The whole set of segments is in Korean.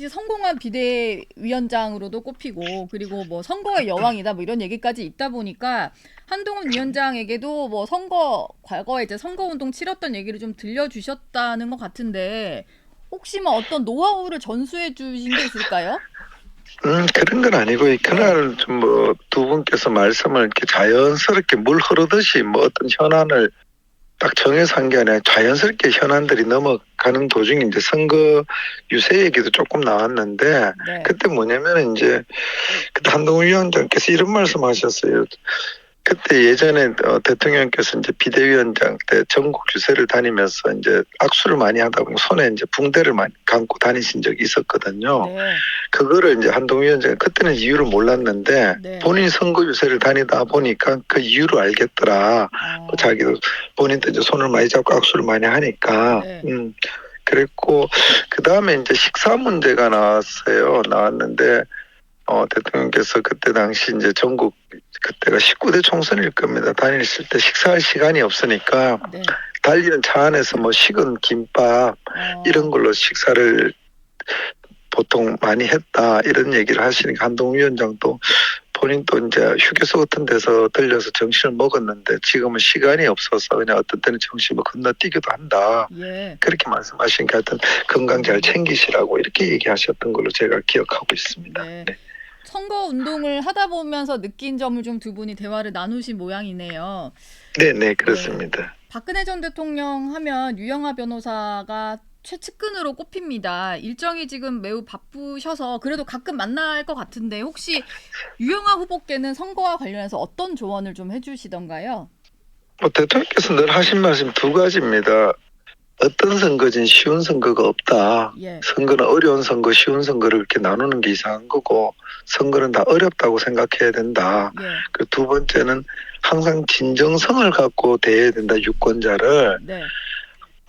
이제 성공한 비대위원장으로도 꼽히고 그리고 뭐 선거의 여왕이다 뭐 이런 얘기까지 있다 보니까 한동훈 위원장에게도 뭐 과거에 이제 선거운동 치렀던 얘기를 좀 들려주셨다는 것 같은데 혹시 뭐 어떤 노하우를 전수해 주신 게 있을까요? 그런 건 아니고, 네. 그날 좀 뭐 두 분께서 말씀을 이렇게 자연스럽게 물 흐르듯이 뭐 어떤 현안을 딱 정해서 한 게 아니라 자연스럽게 현안들이 넘어가는 도중에 이제 선거 유세 얘기도 조금 나왔는데, 네. 그때 뭐냐면 이제 그때 한동훈 위원장께서 이런 말씀하셨어요. 그때 예전에 대통령께서 이제 비대위원장 때 전국 유세를 다니면서 이제 악수를 많이 하다 보면 손에 이제 붕대를 많이 감고 다니신 적이 있었거든요. 네. 그거를 이제 한동훈 위원장이 그때는 이유를 몰랐는데 네. 본인이 선거 유세를 다니다 보니까 그 이유를 알겠더라. 뭐 어. 자기도 본인도 이제 손을 많이 잡고 악수를 많이 하니까. 네. 그랬고 그 다음에 이제 식사 문제가 나왔는데 대통령께서 그때 당시 이제 전국 그때가 19대 총선일 겁니다. 다니실 때 식사할 시간이 없으니까 네. 달리는 차 안에서 뭐 식은 김밥 이런 어. 걸로 식사를 보통 많이 했다 이런 얘기를 하시니까 한동훈 위원장도 본인도 이제 휴게소 같은 데서 들려서 점심을 먹었는데 지금은 시간이 없어서 그냥 어떤 때는 점심을 건너뛰기도 한다. 예. 그렇게 말씀하시니까 하여튼 건강 잘 챙기시라고 이렇게 얘기하셨던 걸로 제가 기억하고 있습니다. 네. 네. 선거 운동을 하다 보면서 느낀 점을 좀 두 분이 대화를 나누신 모양이네요. 네, 네. 그렇습니다. 박근혜 전 대통령 하면 유영하 변호사가 최측근으로 꼽힙니다. 일정이 지금 매우 바쁘셔서 그래도 가끔 만날 것 같은데 혹시 유영하 후보께는 선거와 관련해서 어떤 조언을 좀 해주시던가요? 대통령께서 늘 하신 말씀 두 가지입니다. 어떤 선거진 쉬운 선거가 없다. 예. 선거는 어려운 선거, 쉬운 선거를 이렇게 나누는 게 이상한 거고 선거는 다 어렵다고 생각해야 된다. 예. 그 두 번째는 항상 진정성을 갖고 대해야 된다. 유권자를. 네.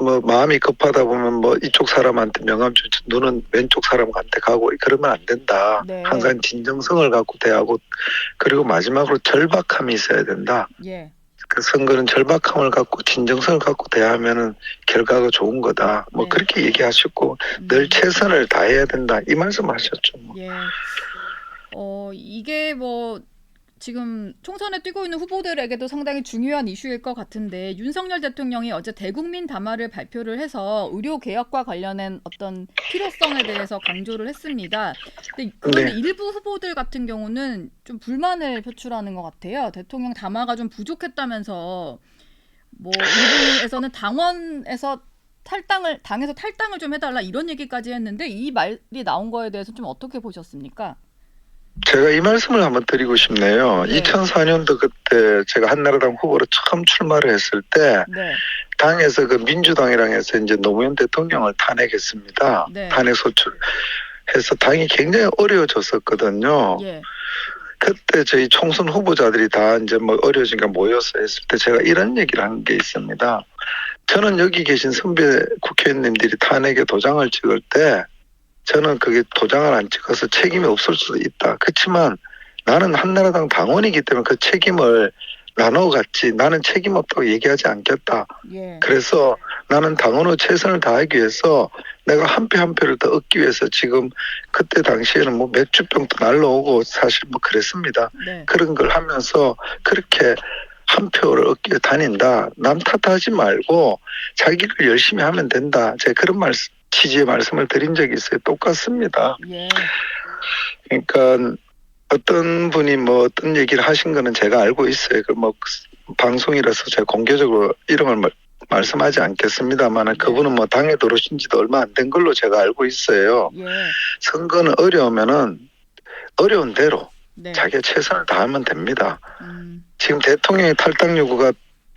뭐 마음이 급하다 보면 뭐 이쪽 사람한테 명함 주지 눈은 왼쪽 사람한테 가고 그러면 안 된다. 네. 항상 진정성을 갖고 대하고 그리고 마지막으로 절박함이 있어야 된다. 예. 그 선거는 절박함을 갖고 진정성을 갖고 대하면은 결과가 좋은 거다. 뭐 네. 그렇게 얘기하셨고 늘 최선을 다해야 된다. 이 말씀하셨죠. 뭐. 예. 이게 뭐 지금 총선에 뛰고 있는 후보들에게도 상당히 중요한 이슈일 것 같은데 윤석열 대통령이 어제 대국민 담화를 발표를 해서 의료 개혁과 관련된 어떤 필요성에 대해서 강조를 했습니다. 그런데 네. 일부 후보들 같은 경우는 좀 불만을 표출하는 것 같아요. 대통령 담화가 좀 부족했다면서 뭐 일부에서는 당에서 탈당을 좀 해달라 이런 얘기까지 했는데 이 말이 나온 거에 대해서 좀 어떻게 보셨습니까? 제가 이 말씀을 한번 드리고 싶네요. 네. 2004년도 그때 제가 한나라당 후보로 처음 출마를 했을 때 네. 당에서 그 민주당이랑 해서 이제 노무현 대통령을 탄핵했습니다. 네. 탄핵 소추해서 당이 굉장히 어려워졌었거든요. 예. 그때 저희 총선 후보자들이 다 이제 뭐 어려지니까 모여서 했을 때 제가 이런 얘기를 한 게 있습니다. 저는 여기 계신 선배 국회의원님들이 탄핵에 도장을 찍을 때 저는 그게 도장을 안 찍어서 책임이 없을 수도 있다. 그렇지만 나는 한나라당 당원이기 때문에 그 책임을 나눠 갔지 나는 책임 없다고 얘기하지 않겠다. 예. 그래서 나는 당원으로 최선을 다하기 위해서 내가 한 표 한 표를 더 얻기 위해서 지금 그때 당시에는 뭐 맥주병도 날라오고 사실 뭐 그랬습니다. 네. 그런 걸 하면서 그렇게 한 표를 얻기 위해 다닌다. 남 탓하지 말고 자기 걸 열심히 하면 된다. 제가 그런 취지의 말씀을 드린 적이 있어요. 똑같습니다. 예. 그러니까 어떤 분이 뭐 어떤 얘기를 하신 거는 제가 알고 있어요. 그 뭐 방송이라서 제가 공개적으로 이름을 말씀하지 않겠습니다만 그분은 뭐 당에 들어오신 지도 얼마 안 된 걸로 제가 알고 있어요. 예. 선거는 어려우면은 어려운 대로 네. 자기가 최선을 다하면 됩니다. 음. 지금 대통령의 탈당 요구가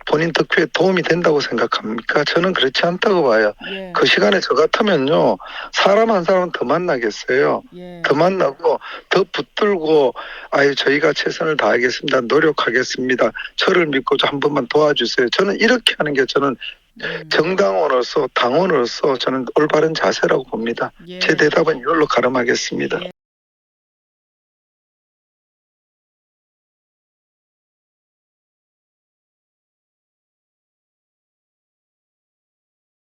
본인 득표에 도움이 된다고 생각합니까? 저는 그렇지 않다고 봐요. 예. 그 시간에 저 같으면요. 사람 한 사람 더 만나겠어요. 예. 더 만나고 더 붙들고 아유 저희가 최선을 다하겠습니다. 노력하겠습니다. 저를 믿고 한 번만 도와주세요. 저는 이렇게 하는 게 저는 정당원으로서 당원으로서 저는 올바른 자세라고 봅니다. 예. 제 대답은 이걸로 가름하겠습니다. 예.